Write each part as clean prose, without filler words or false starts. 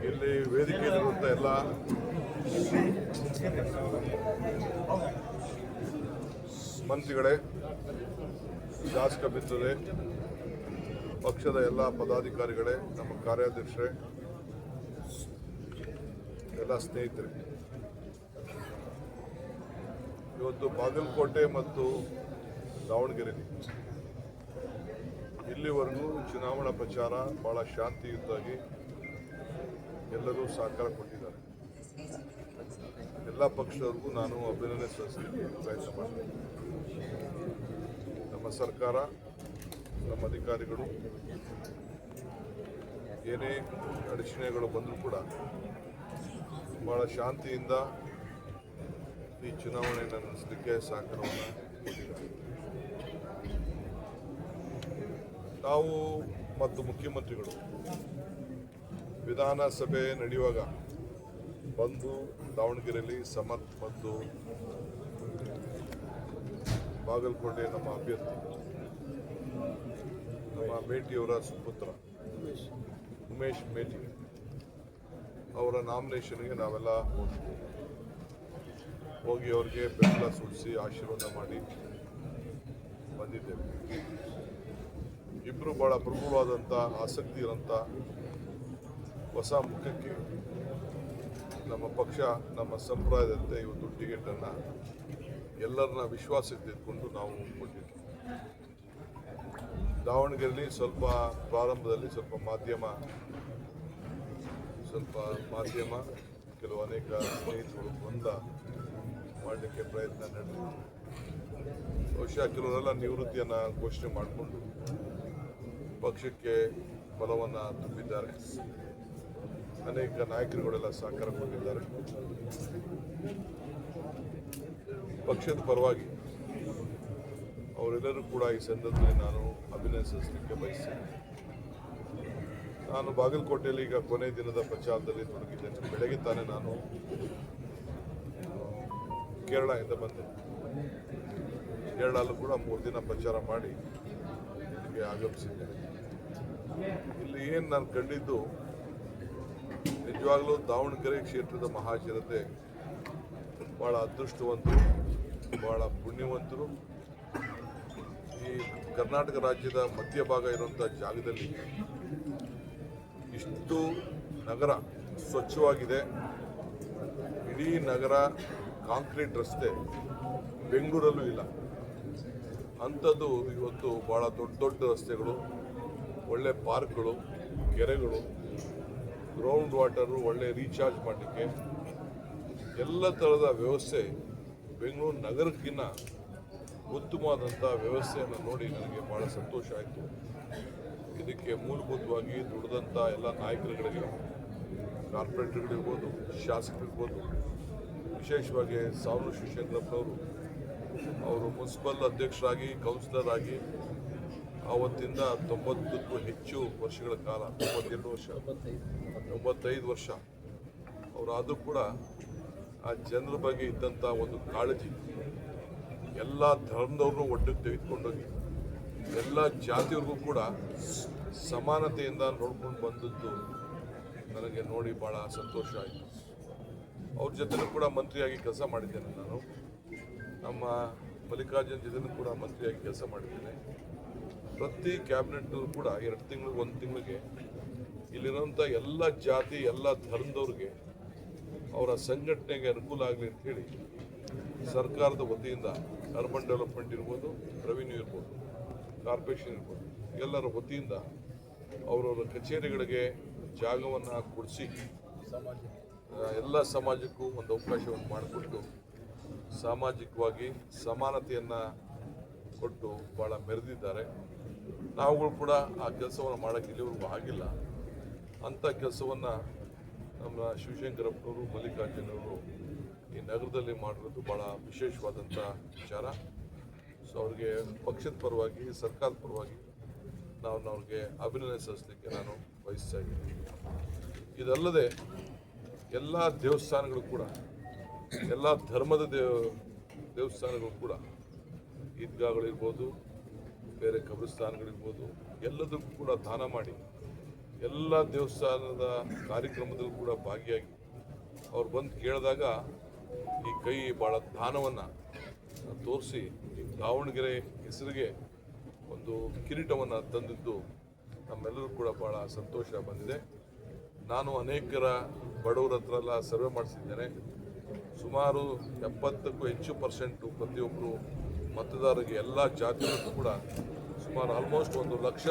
ಇಲ್ಲಿ ವೇದಿಕೆಯಲ್ಲಿರುವಂಥ ಎಲ್ಲ ಮಂತ್ರಿಗಳೇ, ಶಾಸಕ ಮಿತ್ರರೇ, ಪಕ್ಷದ ಎಲ್ಲ ಪದಾಧಿಕಾರಿಗಳೇ, ನಮ್ಮ ಕಾರ್ಯಾಧ್ಯಕ್ಷರೇ, ಎಲ್ಲ ಸ್ನೇಹಿತರೆ, ಇವತ್ತು ಬಾಗಲಕೋಟೆ ಮತ್ತು ದಾವಣಗೆರೆಯಲ್ಲಿ ಇಲ್ಲಿವರೆಗೂ ಚುನಾವಣಾ ಪ್ರಚಾರ ಭಾಳ ಶಾಂತಿಯುತವಾಗಿ ಎಲ್ಲರೂ ಸಹಕಾರ ಕೊಟ್ಟಿದ್ದಾರೆ. ಎಲ್ಲ ಪಕ್ಷದವ್ರಿಗೂ ನಾನು ಅಭಿನಂದನೆ ಸಲ್ಲಿಸಲಿಕ್ಕೆ ಪ್ರಯತ್ನ ಮಾಡ್ತೀನಿ. ನಮ್ಮ ಸರ್ಕಾರ, ನಮ್ಮ ಅಧಿಕಾರಿಗಳು ಏನೇ ಅಡಚಣೆಗಳು ಬಂದರೂ ಕೂಡ ಭಾಳ ಶಾಂತಿಯಿಂದ ಈ ಚುನಾವಣೆಯನ್ನು ನಡೆಸಲಿಕ್ಕೆ ಸಹಕಾರವನ್ನು ಕೊಟ್ಟಿದ್ದಾರೆ. ನಾವು ಮತ್ತು ಮುಖ್ಯಮಂತ್ರಿಗಳು ವಿಧಾನಸಭೆ ನಡೆಯುವಾಗ ಬಂದು ದಾವಣಗೆರೆಯಲ್ಲಿ ಸಮರ್ಥ್ ಮತ್ತು ಬಾಗಲಕೋಟೆ ನಮ್ಮ ಅಭ್ಯರ್ಥಿ ನಮ್ಮ ಮೇಟಿಯವರ ಸುಪುತ್ರ ಉಮೇಶ್ ಮೇಟಿ ಅವರ ನಾಮಿನೇಷನ್ಗೆ ನಾವೆಲ್ಲ ಹೋಗಿ ಅವ್ರಿಗೆ ಬೆಂಬಲ ಸೂಚಿಸಿ ಆಶೀರ್ವಾದ ಮಾಡಿ ಬಂದಿದ್ದೇವೆ. ಇಬ್ಬರು ಭಾಳ ಪ್ರಬಲವಾದಂಥ ಆಸಕ್ತಿ ಇರೋಂಥ ಹೊಸ ಮುಖಕ್ಕೆ ನಮ್ಮ ಪಕ್ಷ ನಮ್ಮ ಸಂಪ್ರದಾಯದಂತೆ ಇವತ್ತು ಟಿಕೆಟನ್ನು ಎಲ್ಲರನ್ನ ವಿಶ್ವಾಸಕ್ಕೆ ತೆಗೆದುಕೊಂಡು ನಾವು ಕೊಟ್ಟಿದ್ದೀವಿ. ದಾವಣಗೆರೆಯಲ್ಲಿ ಸ್ವಲ್ಪ ಪ್ರಾರಂಭದಲ್ಲಿ ಸ್ವಲ್ಪ ಮಾಧ್ಯಮ ಕೆಲವು ಅನೇಕ ಸ್ನೇಹಿತರು ಗೊಂದಲ ಮಾಡಲಿಕ್ಕೆ ಪ್ರಯತ್ನ ನಡೆದಿದೆ. ಬಹುಶಃ ಕೆಲವರೆಲ್ಲ ನಿವೃತ್ತಿಯನ್ನು ಘೋಷಣೆ ಮಾಡಿಕೊಂಡು ಪಕ್ಷಕ್ಕೆ ಬಲವನ್ನು ತುಂಬಿದ್ದಾರೆ. ಅನೇಕ ನಾಯಕರುಗಳೆಲ್ಲ ಸಹಕಾರ ಕೊಟ್ಟಿದ್ದಾರೆ. ಪಕ್ಷದ ಪರವಾಗಿ ಅವರೆಲ್ಲರೂ ಕೂಡ ಈ ಸಂದರ್ಭದಲ್ಲಿ ನಾನು ಅಭಿನಂದಿಸಲಿಕ್ಕೆ ಬಯಸ್ತೇನೆ. ನಾನು ಬಾಗಲಕೋಟೆಯಲ್ಲಿ ಈಗ ಕೊನೆ ದಿನದ ಪ್ರಚಾರದಲ್ಲಿ ತೊಡಗಿದ್ದೇನೆ. ಬೆಳಗ್ಗೆ ತಾನೇ ನಾನು ಕೇರಳದಿಂದ ಬಂದೆ. ಕೇರಳಲ್ಲೂ ಕೂಡ 3 ದಿನ ಪ್ರಚಾರ ಮಾಡಿ ಇಲ್ಲಿಗೆ ಆಗಮಿಸಿದ್ದೇನೆ. ಇಲ್ಲಿ ಏನು ನಾನು ಕಂಡಿದ್ದು, ನಿಜವಾಗ್ಲೂ ದಾವಣಗೆರೆ ಕ್ಷೇತ್ರದ ಮಹಾಜನತೆ ಭಾಳ ಅದೃಷ್ಟವಂತರು, ಭಾಳ ಪುಣ್ಯವಂತರು. ಈ ಕರ್ನಾಟಕ ರಾಜ್ಯದ ಮಧ್ಯಭಾಗ ಇರುವಂಥ ಜಾಗದಲ್ಲಿ ಇಷ್ಟು ನಗರ ಸ್ವಚ್ಛವಾಗಿದೆ. ಇಡೀ ನಗರ ಕಾಂಕ್ರೀಟ್ ರಸ್ತೆ ಬೆಂಗಳೂರಲ್ಲೂ ಇಲ್ಲ. ಅಂಥದ್ದು ಇವತ್ತು ಭಾಳ ದೊಡ್ಡ ರಸ್ತೆಗಳು, ಒಳ್ಳೆ ಪಾರ್ಕ್ಗಳು, ಕೆರೆಗಳು, ಗ್ರೌಂಡ್ ವಾಟರು, ಒಳ್ಳೆ ರೀಚಾರ್ಜ್ ಮಾಡಲಿಕ್ಕೆ ಎಲ್ಲ ಥರದ ವ್ಯವಸ್ಥೆ ಬೆಂಗಳೂರು ನಗರಕ್ಕಿಂತ ಉತ್ತಮವಾದಂಥ ವ್ಯವಸ್ಥೆಯನ್ನು ನೋಡಿ ನನಗೆ ಭಾಳ ಸಂತೋಷ ಆಯಿತು. ಇದಕ್ಕೆ ಮೂಲಭೂತವಾಗಿ ದುಡಿದಂಥ ಎಲ್ಲ ನಾಯಕರುಗಳಿಗೆ, ಕಾರ್ಪೊರೇಟರ್ಗಳಿರ್ಬೋದು, ಶಾಸಕರಿರ್ಬೋದು, ವಿಶೇಷವಾಗಿ ಸಾವನು ಶಿವಶಂಕರಪ್ಪನವರು ಅವರು ಮುನ್ಸಿಪಲ್ ಅಧ್ಯಕ್ಷರಾಗಿ, ಕೌನ್ಸಿಲರ್ ಆಗಿ ಆವತ್ತಿಂದ 90ಕ್ಕೂ ಹೆಚ್ಚು ವರ್ಷಗಳ ಕಾಲ, 95 ವರ್ಷ ಅವರಾದರೂ ಕೂಡ ಆ ಜನರ ಬಗ್ಗೆ ಇದ್ದಂಥ ಒಂದು ಕಾಳಜಿ, ಎಲ್ಲ ಧರ್ಮದವ್ರನ್ನೂ ಒಟ್ಟಿಗೆ ತೆಗೆದುಕೊಂಡೋಗಿ ಎಲ್ಲ ಜಾತಿಯವ್ರಿಗೂ ಕೂಡ ಸಮಾನತೆಯಿಂದ ನೋಡ್ಕೊಂಡು ಬಂದದ್ದು ನನಗೆ ನೋಡಿ ಭಾಳ ಸಂತೋಷ ಆಯಿತು. ಅವ್ರ ಜೊತೆನೂ ಕೂಡ ಮಂತ್ರಿಯಾಗಿ ಕೆಲಸ ಮಾಡಿದ್ದೇನೆ. ನಾನು ನಮ್ಮ ಮಲ್ಲಿಕಾರ್ಜುನ್ ಜೊತೆನೂ ಕೂಡ ಮಂತ್ರಿಯಾಗಿ ಕೆಲಸ ಮಾಡಿದ್ದೇನೆ. ಪ್ರತಿ ಕ್ಯಾಬಿನೆಟ್ನಲ್ಲೂ ಕೂಡ 2 ತಿಂಗಳು 1 ತಿಂಗಳಿಗೆ ಇಲ್ಲಿರೋಂಥ ಎಲ್ಲ ಜಾತಿ, ಎಲ್ಲ ಧರ್ಮದವ್ರಿಗೆ ಅವರ ಸಂಘಟನೆಗೆ ಅನುಕೂಲ ಆಗಲಿ ಅಂಥೇಳಿ ಸರ್ಕಾರದ ವತಿಯಿಂದ ಅರ್ಬನ್ ಡೆವಲಪ್ಮೆಂಟ್ ಇರ್ಬೋದು, ರೆವಿನ್ಯೂ ಇರ್ಬೋದು, ಕಾರ್ಪೊರೇಷನ್ ಇರ್ಬೋದು, ಎಲ್ಲರ ವತಿಯಿಂದ ಅವರವರ ಕಚೇರಿಗಳಿಗೆ ಜಾಗವನ್ನು ಕೊಡಿಸಿ ಎಲ್ಲ ಸಮಾಜಕ್ಕೂ ಒಂದು ಅವಕಾಶವನ್ನು ಮಾಡಿಕೊಟ್ಟು ಸಾಮಾಜಿಕವಾಗಿ ಸಮಾನತೆಯನ್ನು ಕೊಟ್ಟು ಭಾಳ ಮೆರೆದಿದ್ದಾರೆ. ನಾವುಗಳು ಕೂಡ ಆ ಕೆಲಸವನ್ನು ಮಾಡೋಕ್ಕೆ ಇಲ್ಲಿವರೆಗೂ ಆಗಿಲ್ಲ. ಅಂಥ ಕೆಲಸವನ್ನು ನಮ್ಮ ಶಿವಶಂಕರಪ್ಪನವರು, ಮಲ್ಲಿಕಾರ್ಜುನವರು ಈ ನಗರದಲ್ಲಿ ಮಾಡಿರೋದು ಭಾಳ ವಿಶೇಷವಾದಂಥ ವಿಚಾರ. ಸೊ ಅವ್ರಿಗೆ ಪಕ್ಷದ ಪರವಾಗಿ, ಸರ್ಕಾರದ ಪರವಾಗಿ ಅವ್ರಿಗೆ ಅಭಿನಂದನೆ ಸಲ್ಲಿಸಲಿಕ್ಕೆ ನಾನು ಬಯಸ್ತಾ ಇದ್ದೀನಿ. ಇದಲ್ಲದೆ ಎಲ್ಲ ದೇವಸ್ಥಾನಗಳು ಕೂಡ, ಎಲ್ಲ ಧರ್ಮದ ದೇವಸ್ಥಾನಗಳು ಕೂಡ, ಈದ್ಗಾಗಳಿರ್ಬೋದು, ಬೇರೆ ಕಬ್ರಿಸ್ತಾನಗಳಿರ್ಬೋದು, ಎಲ್ಲದಕ್ಕೂ ಕೂಡ ದಾನ ಮಾಡಿ ಎಲ್ಲ ದೇವಸ್ಥಾನದ ಕಾರ್ಯಕ್ರಮದಲ್ಲೂ ಕೂಡ ಭಾಗಿಯಾಗಿ ಅವ್ರು ಬಂದು ಕೇಳಿದಾಗ ಈ ಕೈ ಭಾಳ ದಾನವನ್ನು ತೋರಿಸಿ ದಾವಣಗೆರೆ ಹೆಸರಿಗೆ ಒಂದು ಕಿರೀಟವನ್ನು ತಂದಿದ್ದು ನಮ್ಮೆಲ್ಲರೂ ಕೂಡ ಭಾಳ ಸಂತೋಷ ಬಂದಿದೆ. ನಾನು ಅನೇಕರ ಬಡವರ ಹತ್ರ ಎಲ್ಲ ಸರ್ವೆ ಮಾಡಿಸಿದ್ದೇನೆ. ಸುಮಾರು 70ಕ್ಕೂ ಹೆಚ್ಚು % ಪ್ರತಿಯೊಬ್ಬರು ಮತದಾರರಿಗೆ ಎಲ್ಲ ಜಾತಿಯಲ್ಲೂ ಕೂಡ ಸುಮಾರು ಆಲ್ಮೋಸ್ಟ್ 1 ಲಕ್ಷ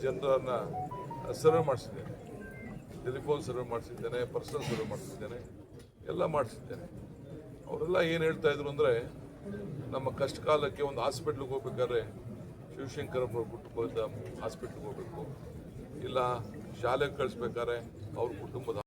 ಜನರನ್ನು ಸರ್ವೆ ಮಾಡಿಸಿದ್ದೇನೆ. ಟೆಲಿಫೋನ್ ಸರ್ವೆ ಮಾಡಿಸಿದ್ದೇನೆ, ಪರ್ಸನಲ್ ಸರ್ವೆ ಮಾಡಿಸಿದ್ದೇನೆ, ಎಲ್ಲ ಮಾಡಿಸಿದ್ದೇನೆ. ಅವರೆಲ್ಲ ಏನು ಹೇಳ್ತಾ ಇದ್ರು ಅಂದರೆ, ನಮ್ಮ ಕಷ್ಟ ಕಾಲಕ್ಕೆ ಒಂದು ಹಾಸ್ಪಿಟ್ಲಿಗೆ ಹೋಗ್ಬೇಕಾದ್ರೆ ಶಿವಶಂಕರಪ್ಪನ ಕುಟುಂಬದ ಹಾಸ್ಪಿಟ್ಲಿಗೆ ಹೋಗಬೇಕು, ಇಲ್ಲ ಶಾಲೆಗೆ ಕಳಿಸ್ಬೇಕಾದ್ರೆ ಅವ್ರ ಕುಟುಂಬದ